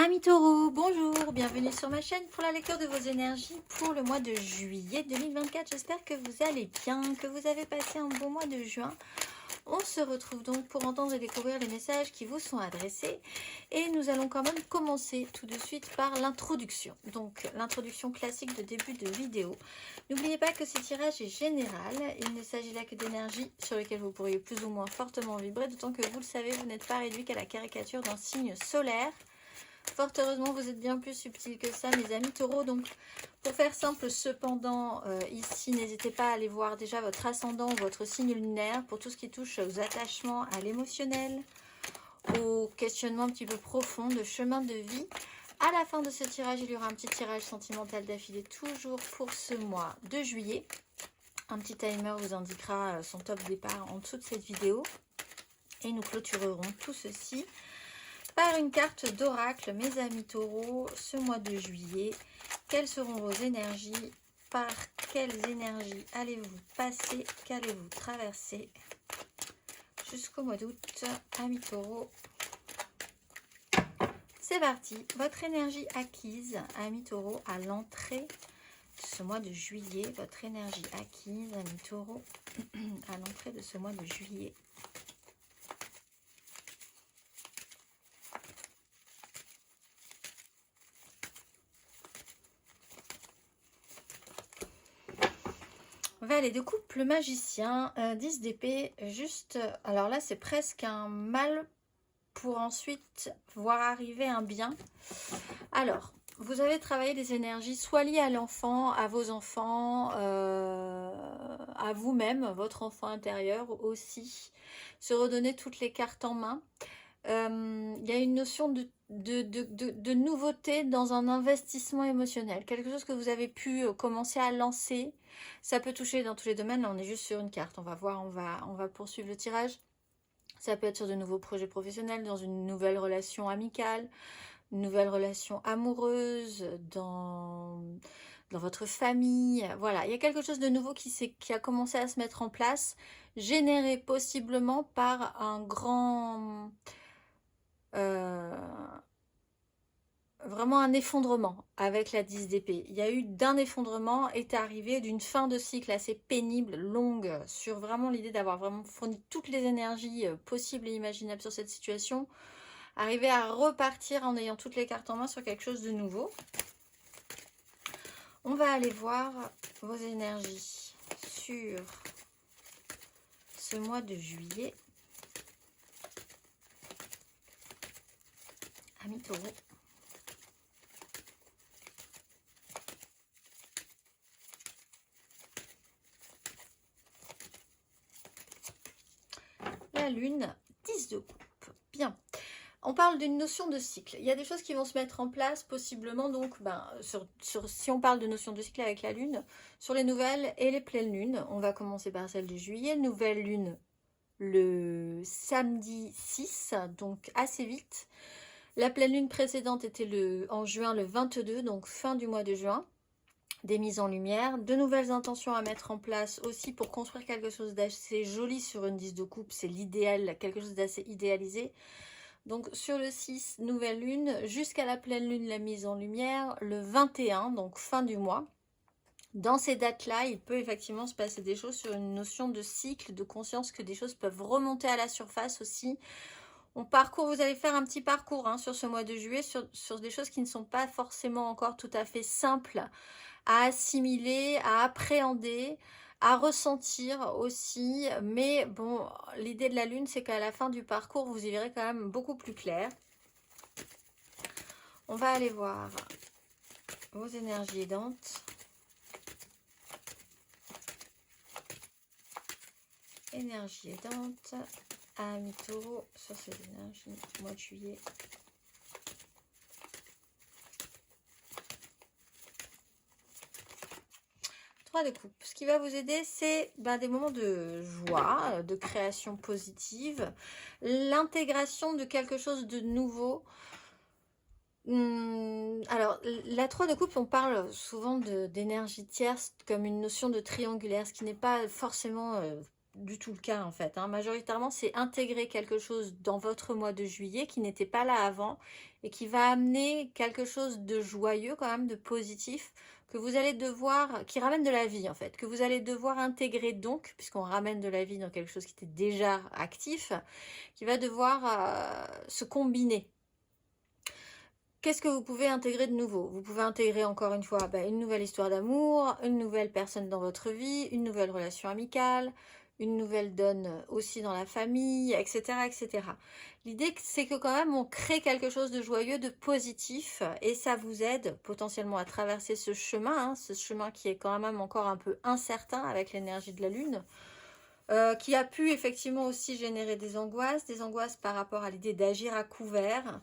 Amis taureaux, bonjour, bienvenue sur ma chaîne pour la lecture de vos énergies pour le mois de juillet 2024. J'espère que vous allez bien, que vous avez passé un bon mois de juin. On se retrouve donc pour entendre et découvrir les messages qui vous sont adressés. Et nous allons quand même commencer tout de suite par l'introduction. Donc l'introduction classique de début de vidéo. N'oubliez pas que ce tirage est général. Il ne s'agit là que d'énergie sur lesquelles vous pourriez plus ou moins fortement vibrer. D'autant que vous le savez, vous n'êtes pas réduit qu'à la caricature d'un signe solaire. Fort heureusement, vous êtes bien plus subtil que ça, mes amis taureaux. Donc, pour faire simple, cependant, ici, n'hésitez pas à aller voir déjà votre ascendant ou votre signe lunaire pour tout ce qui touche aux attachements, à l'émotionnel, aux questionnements un petit peu profonds de chemin de vie. À la fin de ce tirage, il y aura un petit tirage sentimental d'affilée, toujours pour ce mois de juillet. Un petit timer vous indiquera son top départ en dessous de cette vidéo. Et nous clôturerons tout ceci par une carte d'oracle, mes amis taureaux, ce mois de juillet. Quelles seront vos énergies? Par quelles énergies allez-vous passer? Qu'allez-vous traverser jusqu'au mois d'août, amis taureaux? C'est parti. Votre énergie acquise, amis taureaux, à l'entrée de ce mois de juillet. Votre énergie acquise, amis taureaux, à l'entrée de ce mois de juillet. Valet de coupe, le magicien, 10 d'épée, juste, alors là c'est presque un mal pour ensuite voir arriver un bien. Alors, vous avez travaillé des énergies soit liées à l'enfant, à vos enfants, à vous-même, votre enfant intérieur aussi, se redonner toutes les cartes en main. Il y a une notion de nouveauté dans un investissement émotionnel, quelque chose que vous avez pu commencer à lancer. Ça peut toucher dans tous les domaines. Là on est juste sur une carte, on va voir, on va poursuivre le tirage. Ça peut être sur de nouveaux projets professionnels, dans une nouvelle relation amicale, une nouvelle relation amoureuse, dans votre famille. Voilà, il y a quelque chose de nouveau qui a commencé à se mettre en place, généré possiblement par un grand... vraiment un effondrement avec la 10 d'épée. Il y a eu d'un effondrement, est arrivé d'une fin de cycle assez pénible, longue, sur vraiment l'idée d'avoir vraiment fourni toutes les énergies possibles et imaginables sur cette situation, arriver à repartir en ayant toutes les cartes en main sur quelque chose de nouveau. On va aller voir vos énergies sur ce mois de juillet. Amis taureaux. La lune, 10 de coupe. Bien. On parle d'une notion de cycle. Il y a des choses qui vont se mettre en place possiblement, donc si on parle de notion de cycle avec la lune, sur les nouvelles et les pleines lunes. On va commencer par celle de juillet. Nouvelle lune le samedi 6, donc assez vite. La pleine lune précédente était en juin le 22, donc fin du mois de juin. Des mises en lumière, de nouvelles intentions à mettre en place aussi pour construire quelque chose d'assez joli sur une 10 de coupe. C'est l'idéal, quelque chose d'assez idéalisé. Donc sur le 6, nouvelle lune, jusqu'à la pleine lune, la mise en lumière, le 21, donc fin du mois. Dans ces dates-là, il peut effectivement se passer des choses sur une notion de cycle, de conscience que des choses peuvent remonter à la surface aussi. Vous allez faire un petit parcours sur ce mois de juillet, sur des choses qui ne sont pas forcément encore tout à fait simples à assimiler, à appréhender, à ressentir aussi. Mais bon, l'idée de la lune, c'est qu'à la fin du parcours, vous y verrez quand même beaucoup plus clair. On va aller voir vos énergies aidantes. Énergie aidante, amis taureaux, sur ces énergies du mois de juillet. De coupe. Ce qui va vous aider, c'est des moments de joie, de création positive, l'intégration de quelque chose de nouveau. Alors, la 3 de coupe, on parle souvent d'énergie tierce comme une notion de triangulaire, ce qui n'est pas forcément du tout le cas en fait. Majoritairement, c'est intégrer quelque chose dans votre mois de juillet qui n'était pas là avant et qui va amener quelque chose de joyeux quand même, de positif, que vous allez devoir, qui ramène de la vie en fait, que vous allez devoir intégrer donc, puisqu'on ramène de la vie dans quelque chose qui était déjà actif, qui va devoir se combiner. Qu'est-ce que vous pouvez intégrer de nouveau? Vous pouvez intégrer encore une fois une nouvelle histoire d'amour, une nouvelle personne dans votre vie, une nouvelle relation amicale, une nouvelle donne aussi dans la famille, etc. etc. L'idée, c'est que quand même on crée quelque chose de joyeux, de positif, et ça vous aide potentiellement à traverser ce chemin qui est quand même encore un peu incertain avec l'énergie de la Lune, qui a pu effectivement aussi générer des angoisses par rapport à l'idée d'agir à couvert.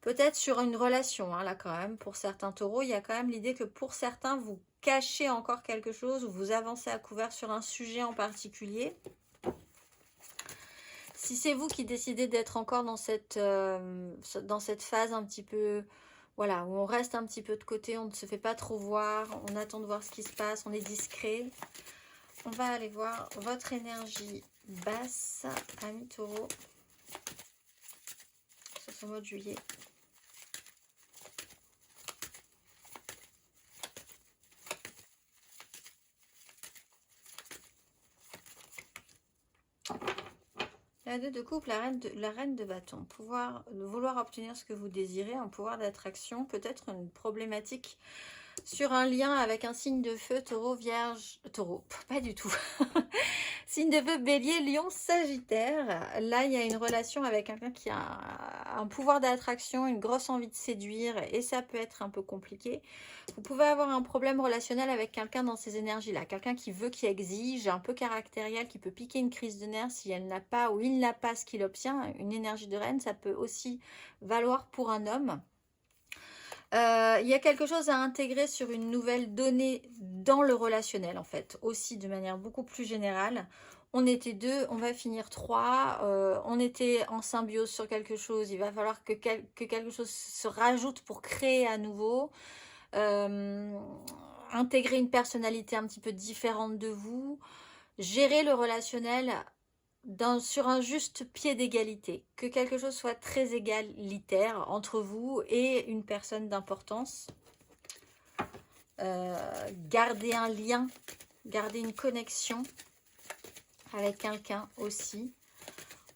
Peut-être sur une relation, là quand même, pour certains taureaux, il y a quand même l'idée que pour certains, vous cachez encore quelque chose ou vous avancez à couvert sur un sujet en particulier. Si c'est vous qui décidez d'être encore dans cette phase un petit peu, voilà, où on reste un petit peu de côté, on ne se fait pas trop voir, on attend de voir ce qui se passe, on est discret. On va aller voir votre énergie basse, amis taureaux, sur ce mois de juillet. La 2 de coupe, la reine de bâton. Vouloir obtenir ce que vous désirez, un pouvoir d'attraction, peut-être une problématique sur un lien avec un signe de feu, taureau, vierge, taureau, pas du tout. Signe de feu, bélier, lion, sagittaire. Là, il y a une relation avec quelqu'un qui a un pouvoir d'attraction, une grosse envie de séduire, et ça peut être un peu compliqué. Vous pouvez avoir un problème relationnel avec quelqu'un dans ces énergies-là. Quelqu'un qui veut, qui exige, un peu caractériel, qui peut piquer une crise de nerfs si elle n'a pas ou il n'a pas ce qu'il obtient. Une énergie de reine, ça peut aussi valoir pour un homme. Il y a quelque chose à intégrer sur une nouvelle donnée dans le relationnel, en fait, aussi de manière beaucoup plus générale. On était 2, on va finir 3, on était en symbiose sur quelque chose, il va falloir que quelque chose se rajoute pour créer à nouveau, intégrer une personnalité un petit peu différente de vous, gérer le relationnel sur un juste pied d'égalité, que quelque chose soit très égalitaire entre vous et une personne d'importance. Garder un lien, garder une connexion avec quelqu'un aussi.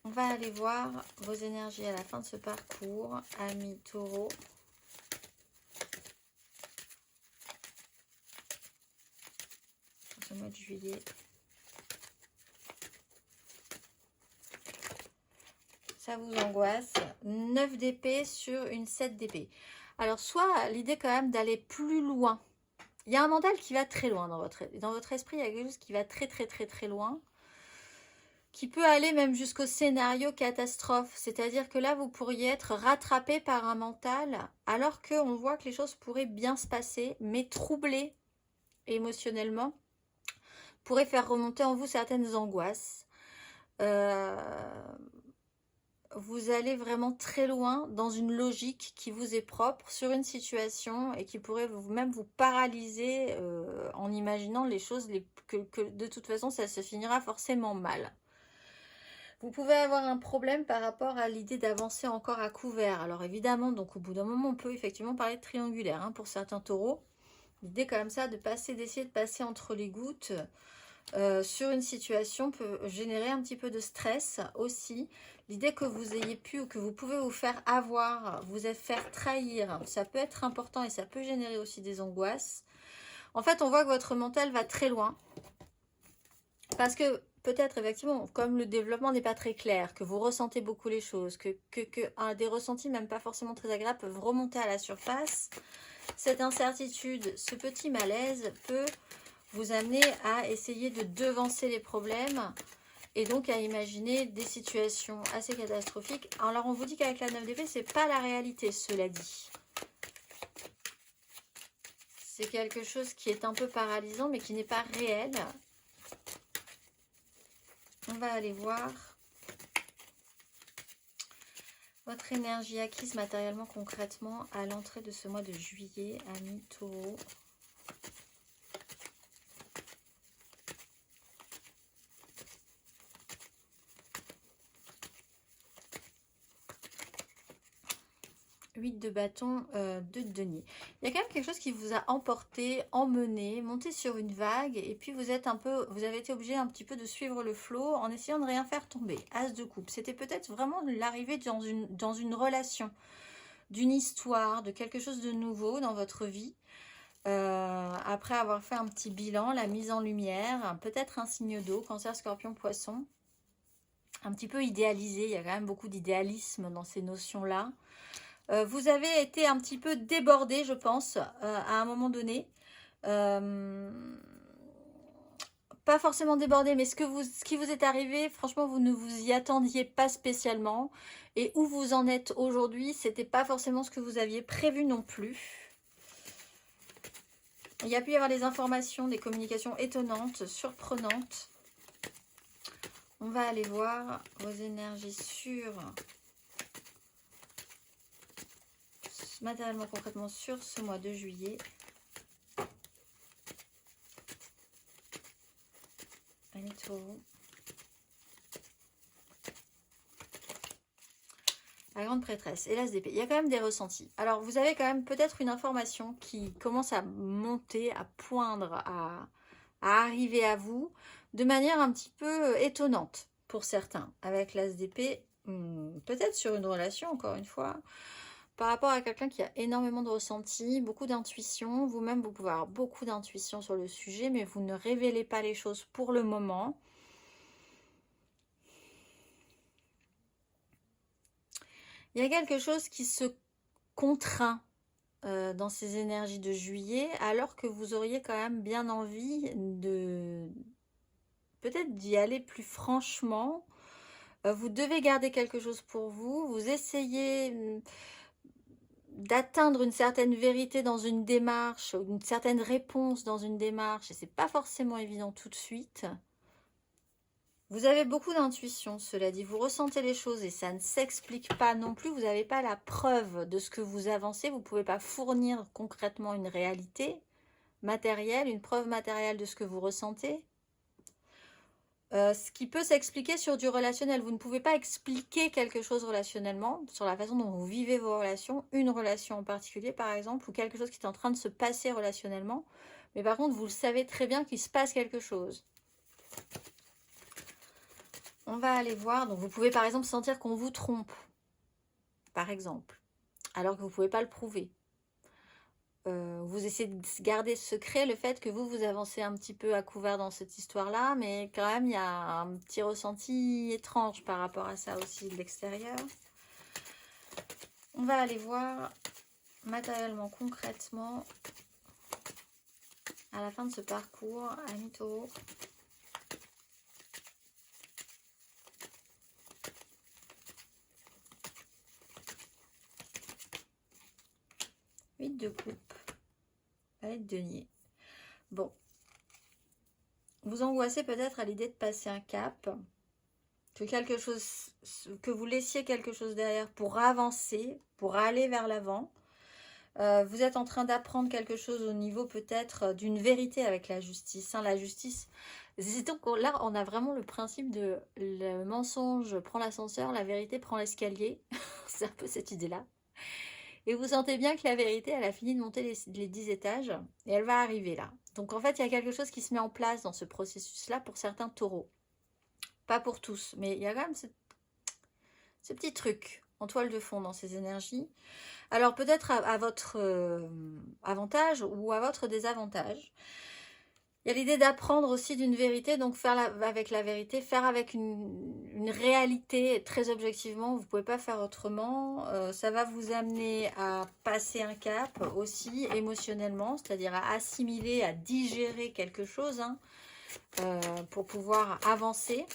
On va aller voir vos énergies à la fin de ce parcours, amis taureaux. Pour ce mois de juillet. Ça vous angoisse. 9 d'épée sur une 7 d'épée. Alors, soit l'idée quand même d'aller plus loin. Il y a un mental qui va très loin dans votre esprit. Il y a quelque chose qui va très très très très loin. Qui peut aller même jusqu'au scénario catastrophe. C'est-à-dire que là, vous pourriez être rattrapé par un mental alors qu'on voit que les choses pourraient bien se passer, mais troublé émotionnellement pourrait faire remonter en vous certaines angoisses. Vous allez vraiment très loin dans une logique qui vous est propre sur une situation et qui pourrait même vous paralyser en imaginant les choses que de toute façon ça se finira forcément mal. Vous pouvez avoir un problème par rapport à l'idée d'avancer encore à couvert. Alors évidemment, donc au bout d'un moment, on peut effectivement parler de triangulaire pour certains taureaux. L'idée comme ça d'essayer de passer entre les gouttes sur une situation peut générer un petit peu de stress aussi. L'idée que vous ayez pu ou que vous pouvez vous faire avoir, vous faire trahir, ça peut être important et ça peut générer aussi des angoisses. En fait, on voit que votre mental va très loin. Parce que peut-être effectivement, comme le développement n'est pas très clair, que vous ressentez beaucoup les choses, que des ressentis même pas forcément très agréables peuvent remonter à la surface, cette incertitude, ce petit malaise peut vous amener à essayer de devancer les problèmes et donc à imaginer des situations assez catastrophiques. Alors on vous dit qu'avec la 9 d'épée, c'est pas la réalité, cela dit. C'est quelque chose qui est un peu paralysant mais qui n'est pas réel. On va aller voir votre énergie acquise matériellement, concrètement, à l'entrée de ce mois de juillet, amis taureaux. 8 de bâton, de denier. Il y a quand même quelque chose qui vous a emporté, emmené, monté sur une vague, et puis vous avez été obligé un petit peu de suivre le flot en essayant de rien faire tomber. As de coupe. C'était peut-être vraiment l'arrivée dans une relation, d'une histoire, de quelque chose de nouveau dans votre vie. Après avoir fait un petit bilan, la mise en lumière, peut-être un signe d'eau, Cancer, Scorpion, Poisson. Un petit peu idéalisé, il y a quand même beaucoup d'idéalisme dans ces notions-là. Vous avez été un petit peu débordé, je pense, à un moment donné. Pas forcément débordé, mais ce qui vous est arrivé, franchement, vous ne vous y attendiez pas spécialement. Et où vous en êtes aujourd'hui, c'était pas forcément ce que vous aviez prévu non plus. Il y a pu y avoir des informations, des communications étonnantes, surprenantes. On va aller voir vos énergies sur... matériellement, concrètement, sur ce mois de juillet. Allez, taureau. La grande prêtresse et l'as d'épée. Il y a quand même des ressentis. Alors, vous avez quand même peut-être une information qui commence à monter, à poindre, à arriver à vous de manière un petit peu étonnante pour certains. Avec l'as d'épée, peut-être sur une relation, encore une fois, par rapport à quelqu'un qui a énormément de ressentis, beaucoup d'intuition. Vous-même, vous pouvez avoir beaucoup d'intuition sur le sujet, mais vous ne révélez pas les choses pour le moment. Il y a quelque chose qui se contraint dans ces énergies de juillet, alors que vous auriez quand même bien envie de peut-être d'y aller plus franchement. Vous devez garder quelque chose pour vous. Vous essayez d'atteindre une certaine vérité dans une démarche, une certaine réponse dans une démarche, et c'est pas forcément évident tout de suite. Vous avez beaucoup d'intuition, cela dit, vous ressentez les choses et ça ne s'explique pas non plus, vous n'avez pas la preuve de ce que vous avancez, vous ne pouvez pas fournir concrètement une réalité matérielle, une preuve matérielle de ce que vous ressentez. Ce qui peut s'expliquer sur du relationnel, vous ne pouvez pas expliquer quelque chose relationnellement, sur la façon dont vous vivez vos relations, une relation en particulier par exemple, ou quelque chose qui est en train de se passer relationnellement, mais par contre vous le savez très bien qu'il se passe quelque chose. On va aller voir, donc vous pouvez par exemple sentir qu'on vous trompe, par exemple, alors que vous ne pouvez pas le prouver. Vous essayez de garder secret le fait que vous avancez un petit peu à couvert dans cette histoire-là, mais quand même il y a un petit ressenti étrange par rapport à ça aussi de l'extérieur. On va aller voir matériellement, concrètement, à la fin de ce parcours, amis taureaux. De coupe, palette de denier. Bon, vous angoissez peut-être à l'idée de passer un cap, que vous laissiez quelque chose derrière pour avancer, pour aller vers l'avant. Vous êtes en train d'apprendre quelque chose au niveau peut-être d'une vérité avec la justice. La justice, c'est donc là on a vraiment le principe de le mensonge prend l'ascenseur, la vérité prend l'escalier. C'est un peu cette idée-là. Et vous sentez bien que la vérité, elle a fini de monter les 10 étages et elle va arriver là. Donc en fait, il y a quelque chose qui se met en place dans ce processus-là pour certains taureaux. Pas pour tous, mais il y a quand même ce petit truc en toile de fond dans ces énergies. Alors peut-être à votre avantage ou à votre désavantage. Il y a l'idée d'apprendre aussi d'une vérité, donc faire avec la vérité, faire avec une réalité très objectivement, vous ne pouvez pas faire autrement. Ça va vous amener à passer un cap aussi émotionnellement, c'est-à-dire à assimiler, à digérer quelque chose pour pouvoir avancer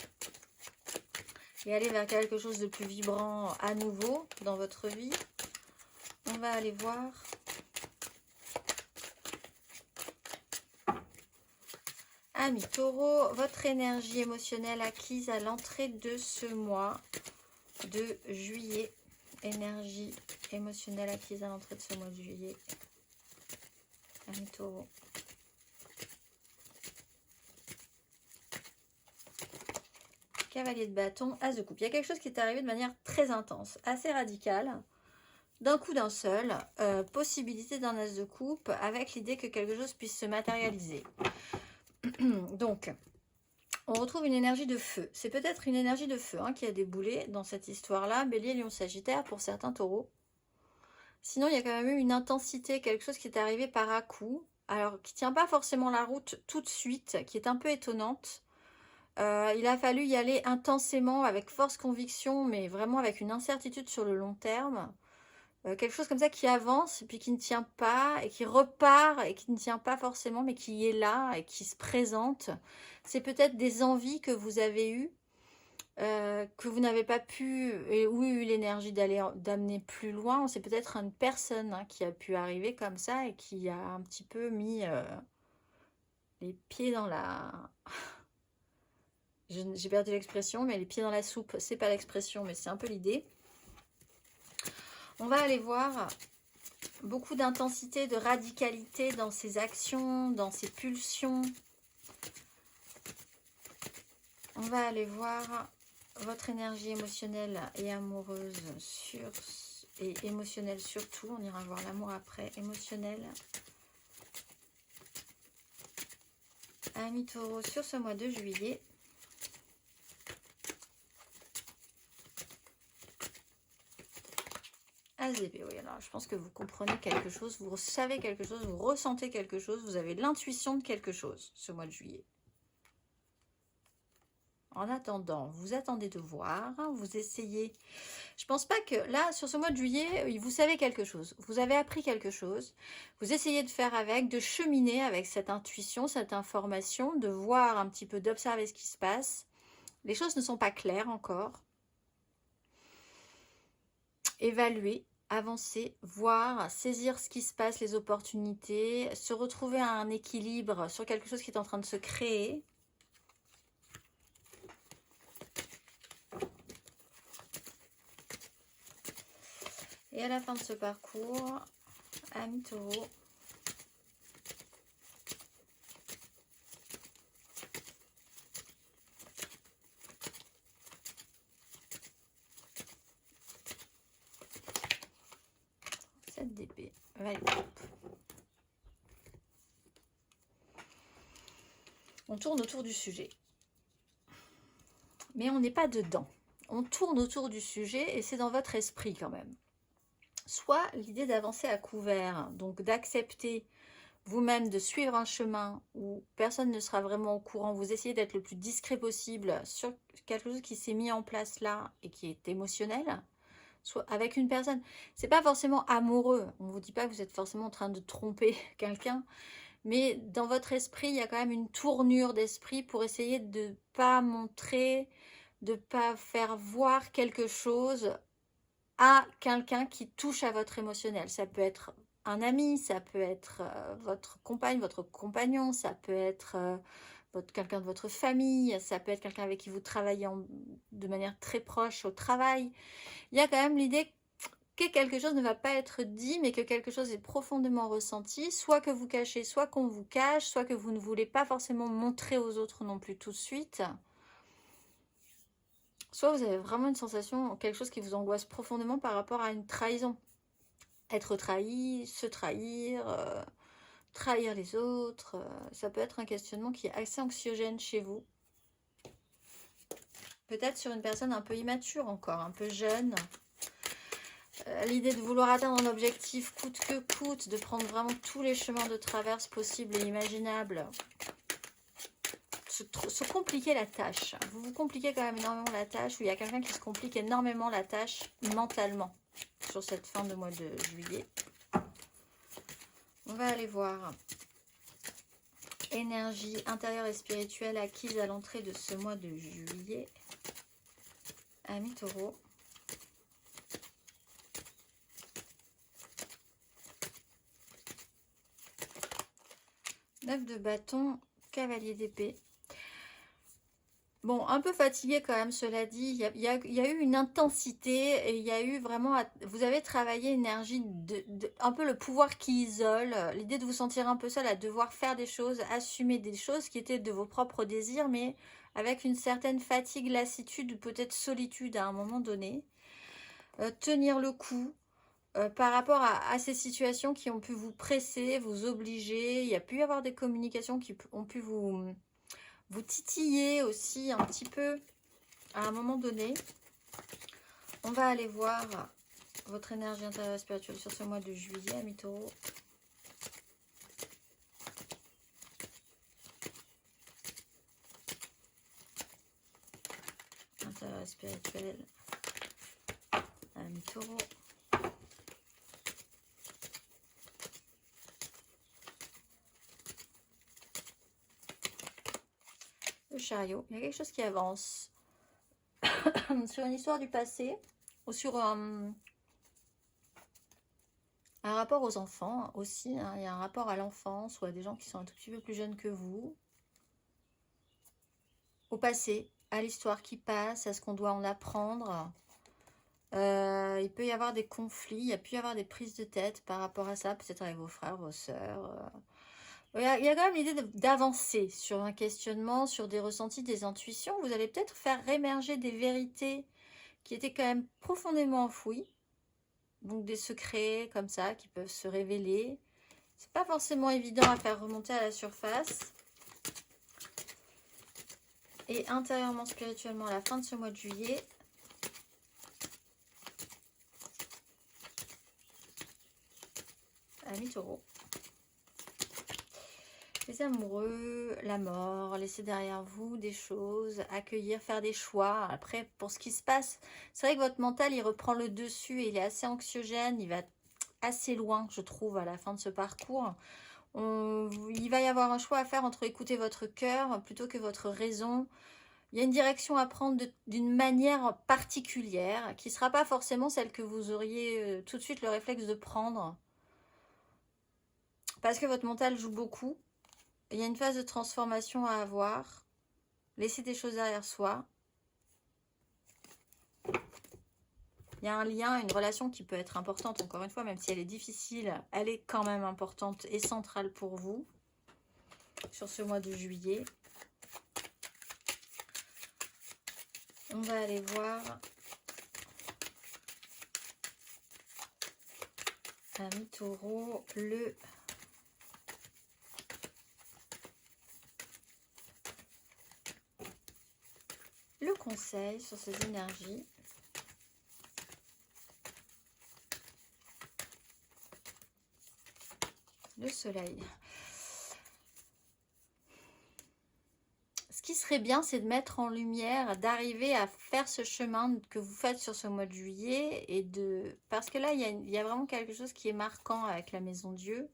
et aller vers quelque chose de plus vibrant à nouveau dans votre vie. On va aller voir... Amis taureau, votre énergie émotionnelle acquise à l'entrée de ce mois de juillet. Énergie émotionnelle acquise à l'entrée de ce mois de juillet. Amis taureau. Cavalier de bâton, as de coupe. Il y a quelque chose qui est arrivé de manière très intense, assez radicale. d'un coup d'un seul, possibilité d'un as de coupe avec l'idée que quelque chose puisse se matérialiser. Donc, on retrouve une énergie de feu. C'est peut-être une énergie de feu qui a déboulé dans cette histoire-là. Bélier, Lion, Sagittaire pour certains taureaux. Sinon, il y a quand même eu une intensité, quelque chose qui est arrivé par à-coup. Alors, qui ne tient pas forcément la route tout de suite, qui est un peu étonnante. Il a fallu y aller intensément, avec force conviction, mais vraiment avec une incertitude sur le long terme. Quelque chose comme ça qui avance, et puis qui ne tient pas, et qui repart, et qui ne tient pas forcément, mais qui est là, et qui se présente. C'est peut-être des envies que vous avez eues, que vous n'avez pas pu, et ou eu l'énergie d'amener plus loin. C'est peut-être une personne qui a pu arriver comme ça, et qui a un petit peu mis les pieds dans la... J'ai perdu l'expression, mais les pieds dans la soupe, c'est pas l'expression, mais c'est un peu l'idée. On va aller voir beaucoup d'intensité, de radicalité dans ses actions, dans ses pulsions. On va aller voir votre énergie émotionnelle et amoureuse et émotionnelle surtout. On ira voir l'amour après, émotionnel. Amis Taureau sur ce mois de juillet. AZB, oui, alors je pense que vous comprenez quelque chose, vous savez quelque chose, vous ressentez quelque chose, vous avez l'intuition de quelque chose ce mois de juillet. En attendant, vous attendez de voir, vous essayez. Je pense pas que là, sur ce mois de juillet, vous savez quelque chose, vous avez appris quelque chose, vous essayez de faire avec, de cheminer avec cette intuition, cette information, de voir un petit peu, d'observer ce qui se passe. Les choses ne sont pas claires encore. Évaluer. Avancer, voir, saisir ce qui se passe, les opportunités, se retrouver à un équilibre sur quelque chose qui est en train de se créer. Et à la fin de ce parcours, amis Taureau, d'épée. On tourne autour du sujet. Mais on n'est pas dedans. On tourne autour du sujet et c'est dans votre esprit quand même. Soit l'idée d'avancer à couvert, donc d'accepter vous-même de suivre un chemin où personne ne sera vraiment au courant. Vous essayez d'être le plus discret possible sur quelque chose qui s'est mis en place là et qui est émotionnel. Soit avec une personne, c'est pas forcément amoureux, on ne vous dit pas que vous êtes forcément en train de tromper quelqu'un, mais dans votre esprit, il y a quand même une tournure d'esprit pour essayer de ne pas montrer, de ne pas faire voir quelque chose à quelqu'un qui touche à votre émotionnel. Ça peut être un ami, ça peut être votre compagne, votre compagnon, ça peut être... quelqu'un de votre famille, ça peut être quelqu'un avec qui vous travaillez de manière très proche au travail. Il y a quand même l'idée que quelque chose ne va pas être dit, mais que quelque chose est profondément ressenti, soit que vous cachez, soit qu'on vous cache, soit que vous ne voulez pas forcément montrer aux autres non plus tout de suite. Soit vous avez vraiment une sensation, quelque chose qui vous angoisse profondément par rapport à une trahison. Être trahi, se trahir... trahir les autres, ça peut être un questionnement qui est assez anxiogène chez vous. Peut-être sur une personne un peu immature encore, un peu jeune. L'idée de vouloir atteindre un objectif coûte que coûte, de prendre vraiment tous les chemins de traverse possibles et imaginables. Se compliquer la tâche. Vous vous compliquez quand même énormément la tâche, ou il y a quelqu'un qui se complique énormément la tâche mentalement sur cette fin de mois de juillet. On va aller voir énergie intérieure et spirituelle acquise à l'entrée de ce mois de juillet. Amis Taureau. Neuf de bâton, cavalier d'épée. Bon, un peu fatigué quand même, cela dit. Il y a eu une intensité et il y a eu vraiment... Vous avez travaillé énergie, un peu le pouvoir qui isole, l'idée de vous sentir un peu seul à devoir faire des choses, assumer des choses qui étaient de vos propres désirs, mais avec une certaine fatigue, lassitude ou peut-être solitude à un moment donné. Tenir le coup, par rapport à ces situations qui ont pu vous presser, vous obliger. Il y a pu y avoir des communications qui ont pu vous titiller aussi un petit peu à un moment donné. On va aller voir votre énergie intérieure et spirituelle sur ce mois de juillet, amis taureaux. Intérieure et spirituelle, amis taureaux. Le chariot, il y a quelque chose qui avance sur une histoire du passé ou sur un rapport aux enfants aussi, hein. Il y a un rapport à l'enfance ou à des gens qui sont un tout petit peu plus jeunes que vous, au passé, à l'histoire qui passe, à ce qu'on doit en apprendre. Il peut y avoir des conflits, il y a pu y avoir des prises de tête par rapport à ça, peut-être avec vos frères, vos sœurs. Il y a quand même l'idée d'avancer sur un questionnement, sur des ressentis, des intuitions. Vous allez peut-être faire émerger des vérités qui étaient quand même profondément enfouies. Donc des secrets comme ça qui peuvent se révéler. C'est pas forcément évident à faire remonter à la surface. Et intérieurement, spirituellement, à la fin de ce mois de juillet, amis taureaux, les amoureux, la mort, laisser derrière vous des choses, accueillir, faire des choix. Après, pour ce qui se passe, c'est vrai que votre mental, il reprend le dessus et il est assez anxiogène, il va assez loin, je trouve, à la fin de ce parcours. Il va y avoir un choix à faire entre écouter votre cœur plutôt que votre raison. Il y a une direction à prendre d'une manière particulière qui ne sera pas forcément celle que vous auriez tout de suite le réflexe de prendre. Parce que votre mental joue beaucoup. Il y a une phase de transformation à avoir. Laisser des choses derrière soi. Il y a un lien, une relation qui peut être importante, encore une fois, même si elle est difficile, elle est quand même importante et centrale pour vous sur ce mois de juillet. On va aller voir amis taureaux, le conseil sur ces énergies. Le soleil. Ce qui serait bien, c'est de mettre en lumière, d'arriver à faire ce chemin que vous faites sur ce mois de juillet. Parce que là, il y a vraiment quelque chose qui est marquant avec la Maison Dieu,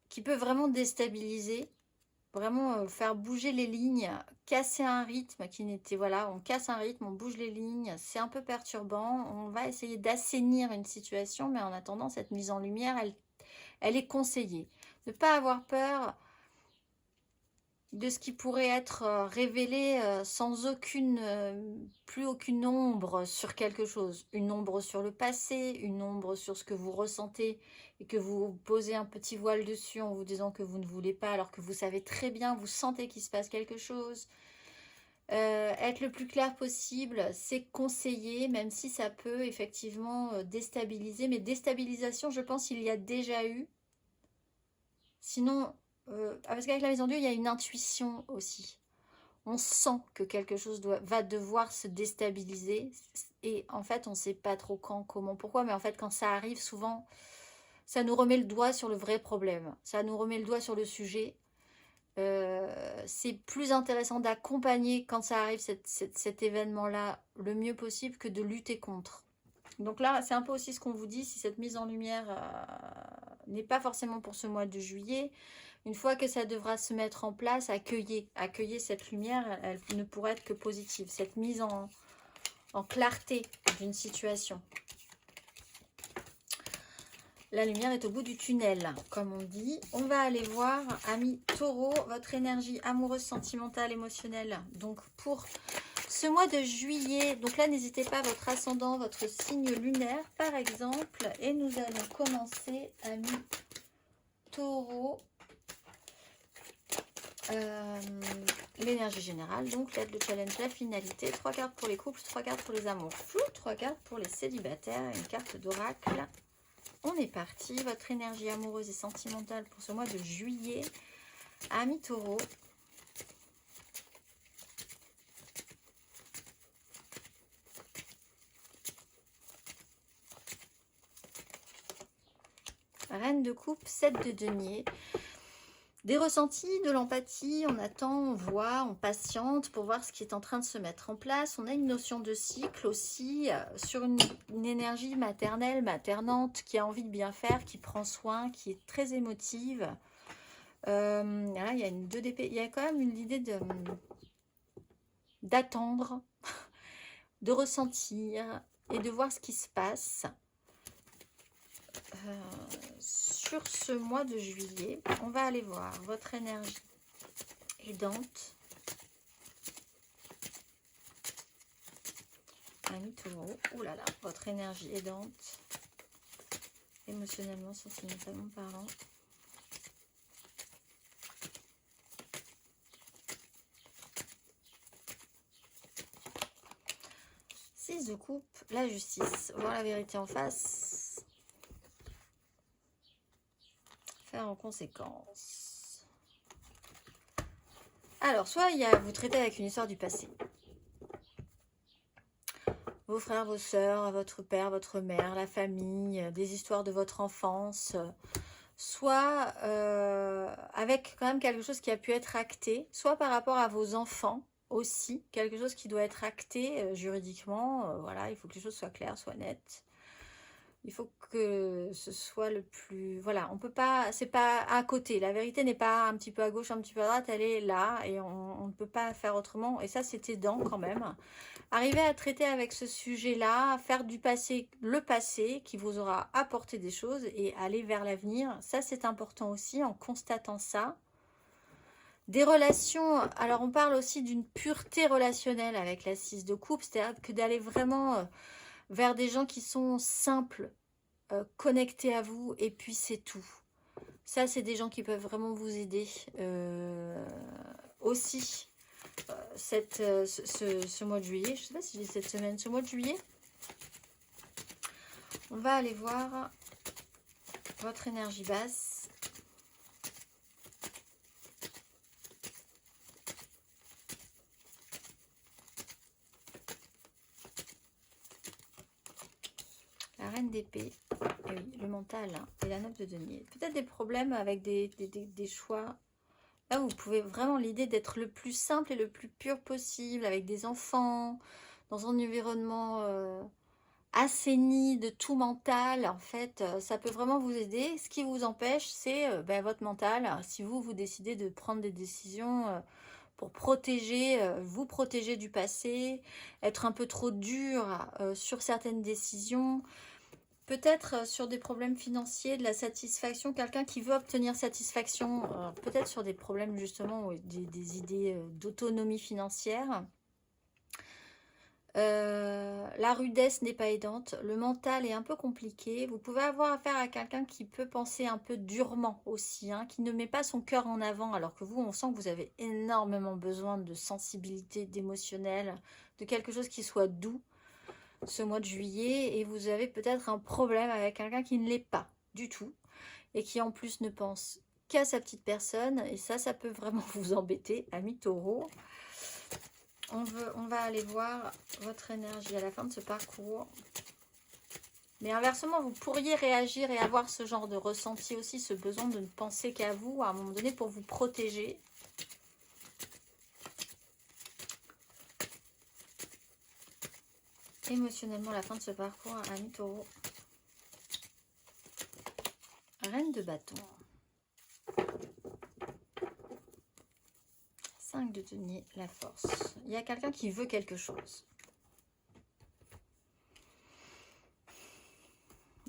qui peut vraiment déstabiliser, vraiment faire bouger les lignes, casser un rythme qui n'était... Voilà, on casse un rythme, on bouge les lignes, c'est un peu perturbant. On va essayer d'assainir une situation, mais en attendant, cette mise en lumière, elle est conseillée. Ne pas avoir peur de ce qui pourrait être révélé sans plus aucune ombre sur quelque chose. Une ombre sur le passé, une ombre sur ce que vous ressentez et que vous posez un petit voile dessus en vous disant que vous ne voulez pas alors que vous savez très bien, vous sentez qu'il se passe quelque chose. Être le plus clair possible, c'est conseillé, même si ça peut effectivement déstabiliser. Mais déstabilisation, je pense qu'il y a déjà eu. Sinon... parce qu'avec la Maison Dieu, il y a une intuition aussi. On sent que quelque chose va devoir se déstabiliser. Et en fait, on ne sait pas trop quand, comment, pourquoi. Mais en fait, quand ça arrive, souvent, ça nous remet le doigt sur le vrai problème. Ça nous remet le doigt sur le sujet. C'est plus intéressant d'accompagner quand ça arrive, cet événement-là, le mieux possible que de lutter contre. Donc là, c'est un peu aussi ce qu'on vous dit. Si cette mise en lumière n'est pas forcément pour ce mois de juillet... Une fois que ça devra se mettre en place, accueillez cette lumière, elle ne pourra être que positive. Cette mise en clarté d'une situation. La lumière est au bout du tunnel, comme on dit. On va aller voir, amis taureaux, votre énergie amoureuse, sentimentale, émotionnelle. Donc pour ce mois de juillet, donc là n'hésitez pas, votre ascendant, votre signe lunaire par exemple. Et nous allons commencer, amis taureaux. L'énergie l'énergie générale, donc l'aide, le challenge, la finalité. 3 cartes pour les couples, 3 cartes pour les amours flous, 3 cartes pour les célibataires, une carte d'oracle. On est parti. Votre énergie amoureuse et sentimentale pour ce mois de juillet. Amis taureaux. Reine de coupe, 7 de denier. Des ressentis, de l'empathie, on attend, on voit, on patiente pour voir ce qui est en train de se mettre en place. On a une notion de cycle aussi, sur une énergie maternelle, maternante, qui a envie de bien faire, qui prend soin, qui est très émotive. Là, il y a une 2 d'épée. Il y a quand même une idée d'attendre, de ressentir et de voir ce qui se passe. Sur ce mois de juillet, on va aller voir votre énergie aidante. Amis taureaux, oh là là, votre énergie aidante, émotionnellement, sentimentalement parlant. Six de coupe, la justice, voir la vérité en face, faire en conséquence. Alors, soit vous traitez avec une histoire du passé. Vos frères, vos sœurs, votre père, votre mère, la famille, des histoires de votre enfance, soit avec quand même quelque chose qui a pu être acté, soit par rapport à vos enfants aussi, quelque chose qui doit être acté juridiquement, voilà, il faut que les choses soient claires, soient nettes. Il faut que ce soit le plus... Voilà, on peut pas... C'est pas à côté. La vérité n'est pas un petit peu à gauche, un petit peu à droite. Elle est là et on ne peut pas faire autrement. Et ça, c'est aidant quand même. Arriver à traiter avec ce sujet-là, faire du passé le passé qui vous aura apporté des choses et aller vers l'avenir. Ça, c'est important aussi en constatant ça. Des relations... Alors, on parle aussi d'une pureté relationnelle avec la 6 de coupe. C'est-à-dire que d'aller vraiment... vers des gens qui sont simples, connectés à vous, et puis c'est tout. Ça, c'est des gens qui peuvent vraiment vous aider aussi ce mois de juillet. Je ne sais pas si j'ai cette semaine, ce mois de juillet. On va aller voir votre énergie basse. La reine d'épée, et oui, le mental hein, et la 9 de denier. Peut-être des problèmes avec des choix. Là, vous pouvez vraiment l'idée d'être le plus simple et le plus pur possible avec des enfants, dans un environnement assaini de tout mental. En fait, ça peut vraiment vous aider. Ce qui vous empêche, c'est votre mental. Si vous décidez de prendre des décisions pour protéger, vous protéger du passé, être un peu trop dur sur certaines décisions, peut-être sur des problèmes financiers, de la satisfaction, quelqu'un qui veut obtenir satisfaction, peut-être sur des problèmes justement, des idées d'autonomie financière. La rudesse n'est pas aidante, le mental est un peu compliqué. Vous pouvez avoir affaire à quelqu'un qui peut penser un peu durement aussi, hein, qui ne met pas son cœur en avant, alors que vous, on sent que vous avez énormément besoin de sensibilité, d'émotionnel, de quelque chose qui soit doux ce mois de juillet, et vous avez peut-être un problème avec quelqu'un qui ne l'est pas du tout, et qui en plus ne pense qu'à sa petite personne, et ça peut vraiment vous embêter, amis taureaux. On va aller voir votre énergie à la fin de ce parcours. Mais inversement, vous pourriez réagir et avoir ce genre de ressenti aussi, ce besoin de ne penser qu'à vous à un moment donné pour vous protéger. Émotionnellement, à la fin de ce parcours, amis taureaux. Reine de bâton. 5 de denier, la force. Il y a quelqu'un qui veut quelque chose.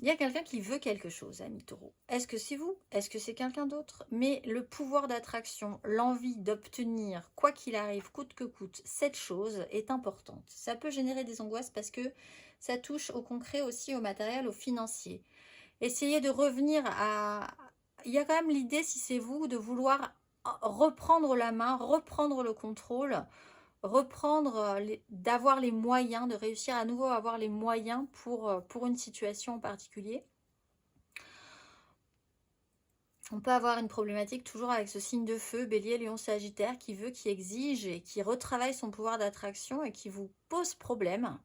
Il y a quelqu'un qui veut quelque chose, amis taureaux. Est-ce que c'est vous? Est-ce que c'est quelqu'un d'autre? Mais le pouvoir d'attraction, l'envie d'obtenir, quoi qu'il arrive, coûte que coûte, cette chose est importante. Ça peut générer des angoisses parce que ça touche au concret aussi, au matériel, au financier. Essayez de revenir à... Il y a quand même l'idée, si c'est vous, de vouloir reprendre la main, reprendre le contrôle, reprendre, d'avoir les moyens, de réussir à nouveau à avoir les moyens pour une situation en particulier. On peut avoir une problématique toujours avec ce signe de feu, Bélier, Lion, Sagittaire, qui veut, qui exige et qui retravaille son pouvoir d'attraction et qui vous pose problème,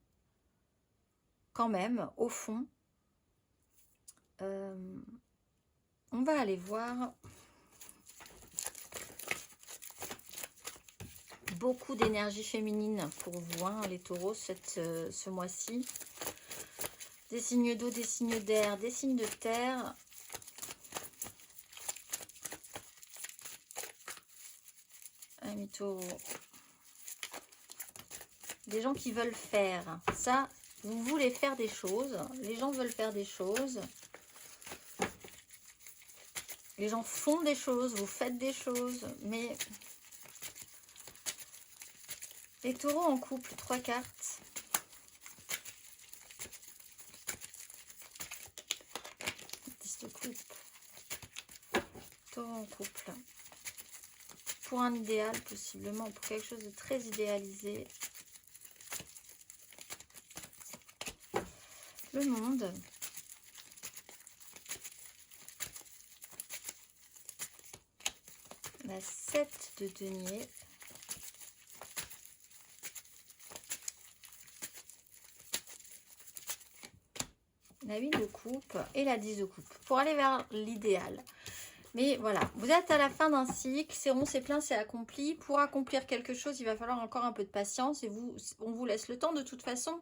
quand même, au fond. On va aller voir beaucoup d'énergie féminine pour vous, hein, les taureaux, ce mois-ci. Des signes d'eau, des signes d'air, des signes de terre. Amis taureaux. Des gens qui veulent faire. Ça, vous voulez faire des choses. Les gens veulent faire des choses. Les gens font des choses, vous faites des choses, mais les taureaux en couple, 3 cartes. De coupe. Taureau en couple. Pour un idéal, possiblement, pour quelque chose de très idéalisé. Le monde. La 7 de denier. La 8 de coupe et la 10 de coupe. Pour aller vers l'idéal. Mais voilà, vous êtes à la fin d'un cycle, c'est rond, c'est plein, c'est accompli. Pour accomplir quelque chose, il va falloir encore un peu de patience et on vous laisse le temps de toute façon.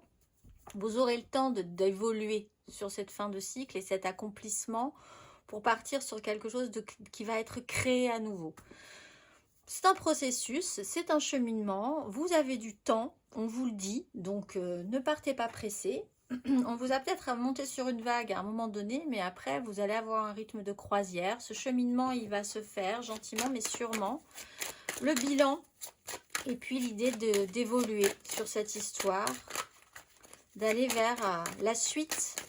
Vous aurez le temps d'évoluer sur cette fin de cycle et cet accomplissement pour partir sur quelque chose qui va être créé à nouveau. C'est un processus, c'est un cheminement, vous avez du temps, on vous le dit, donc ne partez pas pressé. On vous a peut-être monté sur une vague à un moment donné, mais après, vous allez avoir un rythme de croisière. Ce cheminement, il va se faire gentiment, mais sûrement. Le bilan, et puis l'idée d'évoluer sur cette histoire, d'aller vers la suite,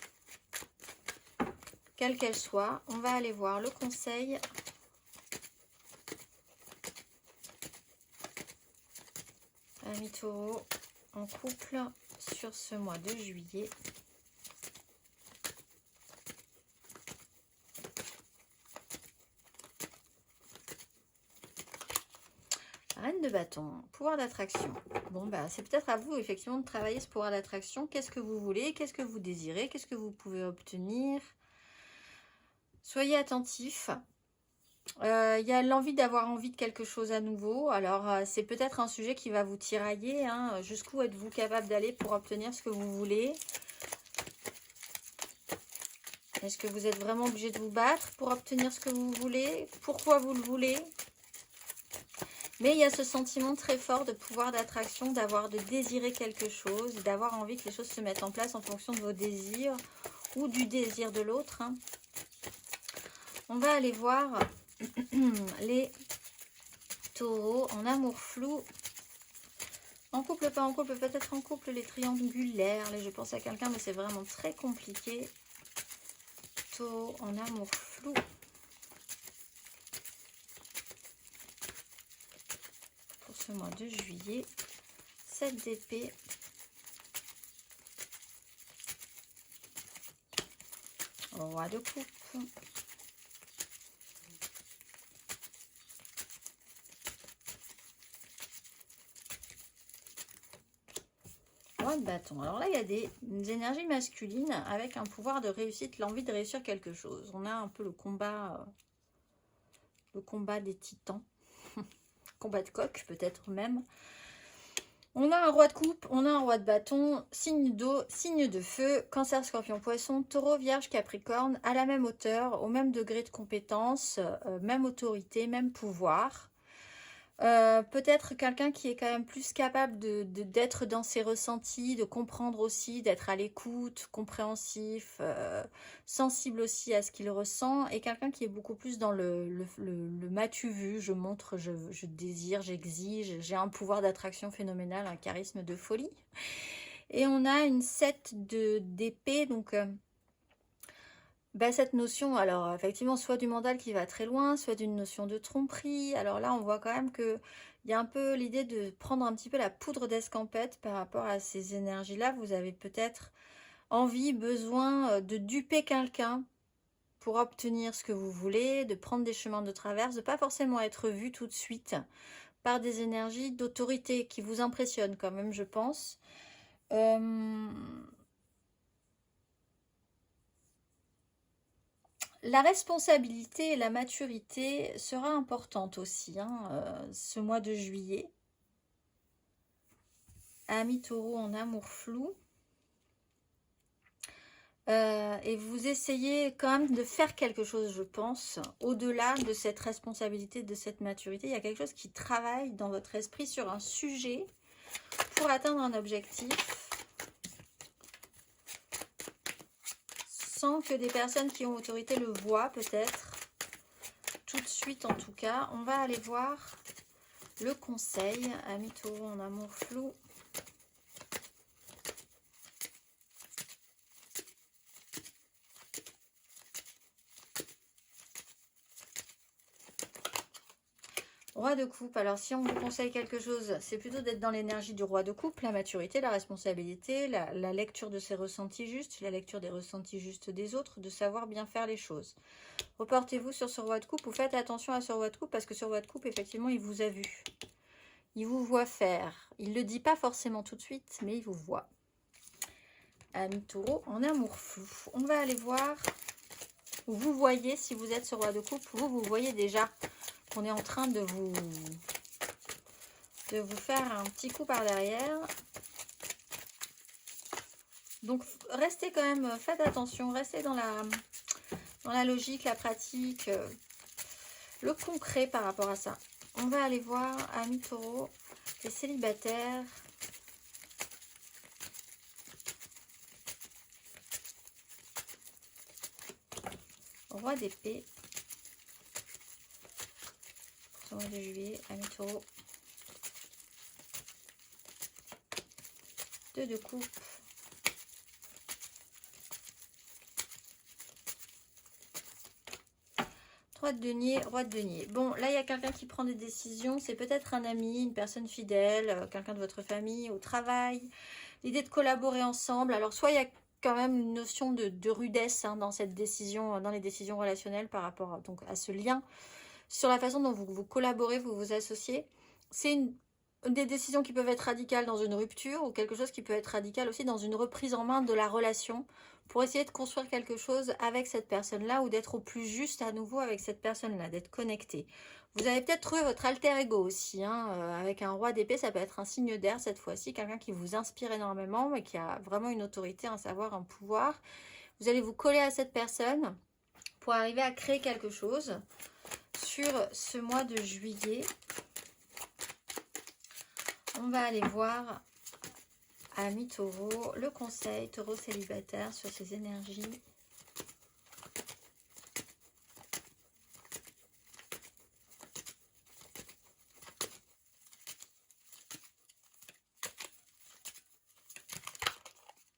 quelle qu'elle soit. On va aller voir le conseil. Amis taureaux en couple sur ce mois de juillet. Reine de bâton, pouvoir d'attraction. Bon, bah, c'est peut-être à vous, effectivement, de travailler ce pouvoir d'attraction. Qu'est-ce que vous voulez? Qu'est-ce que vous désirez? Qu'est-ce que vous pouvez obtenir? Soyez attentifs. Il y a l'envie d'avoir envie de quelque chose à nouveau. Alors, c'est peut-être un sujet qui va vous tirailler. Hein. Jusqu'où êtes-vous capable d'aller pour obtenir ce que vous voulez? Est-ce que vous êtes vraiment obligé de vous battre pour obtenir ce que vous voulez? Pourquoi vous le voulez? Mais il y a ce sentiment très fort de pouvoir d'attraction, de désirer quelque chose, d'avoir envie que les choses se mettent en place en fonction de vos désirs ou du désir de l'autre. Hein. On va aller voir les taureaux en amour flou. En couple, pas en couple, peut-être en couple, les triangulaires. Là, je pense à quelqu'un, mais c'est vraiment très compliqué. Taureau en amour flou. Pour ce mois de juillet. 7 d'épée. Roi de coupe. Roi de bâton. Alors là, il y a des énergies masculines avec un pouvoir de réussite, l'envie de réussir quelque chose. On a un peu le combat des titans. Combat de coq, peut-être même. On a un roi de coupe, on a un roi de bâton, signe d'eau, signe de feu, cancer, scorpion, poisson, taureau, vierge, capricorne, à la même hauteur, au même degré de compétence, même autorité, même pouvoir. Peut-être quelqu'un qui est quand même plus capable d'être dans ses ressentis, de comprendre aussi, d'être à l'écoute, compréhensif, sensible aussi à ce qu'il ressent, et quelqu'un qui est beaucoup plus dans le m'as-tu vu, je montre, je désire, j'exige, j'ai un pouvoir d'attraction phénoménal, un charisme de folie. Et on a une 7 d'épée, donc bah, cette notion, alors effectivement, soit du mental qui va très loin, soit d'une notion de tromperie. Alors là, on voit quand même que il y a un peu l'idée de prendre un petit peu la poudre d'escampette par rapport à ces énergies-là. Vous avez peut-être envie, besoin de duper quelqu'un pour obtenir ce que vous voulez, de prendre des chemins de traverse, de pas forcément être vu tout de suite par des énergies d'autorité qui vous impressionnent quand même, je pense. La responsabilité et la maturité sera importante aussi, hein, ce mois de juillet. Amis taureau en amour flou. Et vous essayez quand même de faire quelque chose, je pense, au-delà de cette responsabilité, de cette maturité. Il y a quelque chose qui travaille dans votre esprit sur un sujet pour atteindre un objectif sans que des personnes qui ont autorité le voient peut-être. Tout de suite en tout cas, on va aller voir le conseil. Amis taureau en amour flou. Roi de coupe, alors si on vous conseille quelque chose, c'est plutôt d'être dans l'énergie du roi de coupe, la maturité, la responsabilité, la lecture de ses ressentis justes, la lecture des ressentis justes des autres, de savoir bien faire les choses. Reportez-vous sur ce roi de coupe, ou faites attention à ce roi de coupe, parce que ce roi de coupe, effectivement, il vous a vu. Il vous voit faire. Il ne le dit pas forcément tout de suite, mais il vous voit. Amis taureau, en amour flou. On va aller voir, vous voyez, si vous êtes ce roi de coupe, vous voyez déjà qu'on est en train de vous faire un petit coup par derrière. Donc restez quand même, faites attention, restez dans la logique, la pratique, le concret par rapport à ça. On va aller voir, amis taureau, les célibataires. Roi d'épée. Pour ce mois de juillet, amis taureau. 2 de coupe. Roi de denier, roi de denier. Bon, là, il y a quelqu'un qui prend des décisions. C'est peut-être un ami, une personne fidèle, quelqu'un de votre famille, au travail. L'idée de collaborer ensemble. Alors, soit il y a quand même une notion de rudesse dans cette décision, dans les décisions relationnelles par rapport donc, à ce lien. Sur la façon dont vous collaborez, vous vous associez. C'est des décisions qui peuvent être radicales dans une rupture ou quelque chose qui peut être radical aussi dans une reprise en main de la relation pour essayer de construire quelque chose avec cette personne-là ou d'être au plus juste à nouveau avec cette personne-là, d'être connecté. Vous avez peut-être trouvé votre alter ego aussi, avec un roi d'épée, ça peut être un signe d'air cette fois-ci, quelqu'un qui vous inspire énormément mais qui a vraiment une autorité, un savoir, un pouvoir. Vous allez vous coller à cette personne pour arriver à créer quelque chose sur ce mois de juillet. On va aller voir, amis taureau, le conseil taureau célibataire sur ses énergies.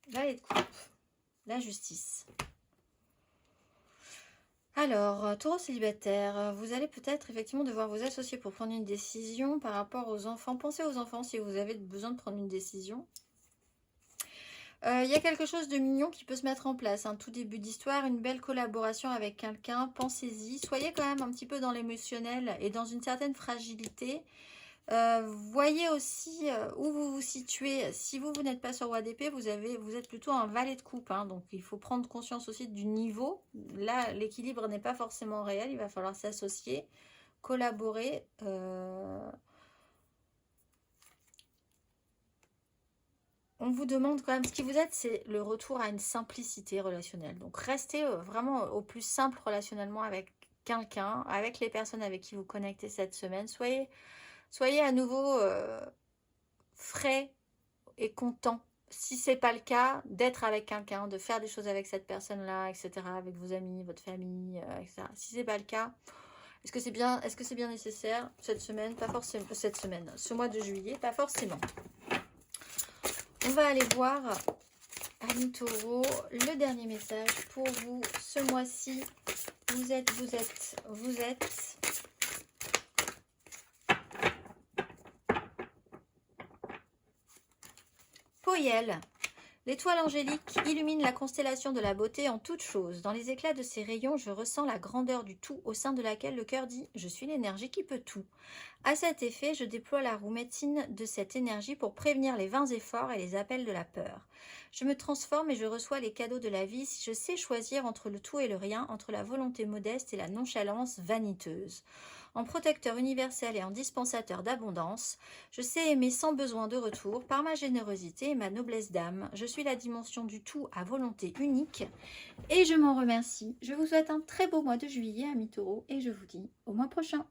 Valet de coupe, la justice. Alors, taureau célibataire, vous allez peut-être effectivement devoir vous associer pour prendre une décision par rapport aux enfants. Pensez aux enfants si vous avez besoin de prendre une décision. Il y a quelque chose de mignon qui peut se mettre en place. Tout début d'histoire, une belle collaboration avec quelqu'un. Pensez-y. Soyez quand même un petit peu dans l'émotionnel et dans une certaine fragilité. Voyez aussi où vous vous situez. Si vous n'êtes pas sur roi d'épée, vous êtes plutôt un valet de coupe. Donc il faut prendre conscience aussi du niveau. Là, l'équilibre n'est pas forcément réel. Il va falloir s'associer, collaborer. On vous demande quand même, ce qui vous aide, c'est le retour à une simplicité relationnelle. Donc restez vraiment au plus simple relationnellement avec quelqu'un, avec les personnes avec qui vous connectez cette semaine. Soyez à nouveau frais et content, si ce n'est pas le cas, d'être avec quelqu'un, de faire des choses avec cette personne-là, etc., avec vos amis, votre famille, etc. Si ce n'est pas le cas, est-ce que c'est bien nécessaire cette semaine? Pas forcément. Cette semaine, ce mois de juillet, pas forcément. On va aller voir, Amis taureau, le dernier message pour vous ce mois-ci. Vous êtes Poyel. L'étoile angélique illumine la constellation de la beauté en toutes choses. Dans les éclats de ses rayons, je ressens la grandeur du tout au sein de laquelle le cœur dit « Je suis l'énergie qui peut tout ». À cet effet, je déploie la roue médecine de cette énergie pour prévenir les vains efforts et les appels de la peur. Je me transforme et je reçois les cadeaux de la vie si je sais choisir entre le tout et le rien, entre la volonté modeste et la nonchalance vaniteuse. En protecteur universel et en dispensateur d'abondance, je sais aimer sans besoin de retour, par ma générosité et ma noblesse d'âme. Je suis la dimension du tout à volonté unique et je m'en remercie. Je vous souhaite un très beau mois de juillet, amis taureaux, et je vous dis au mois prochain.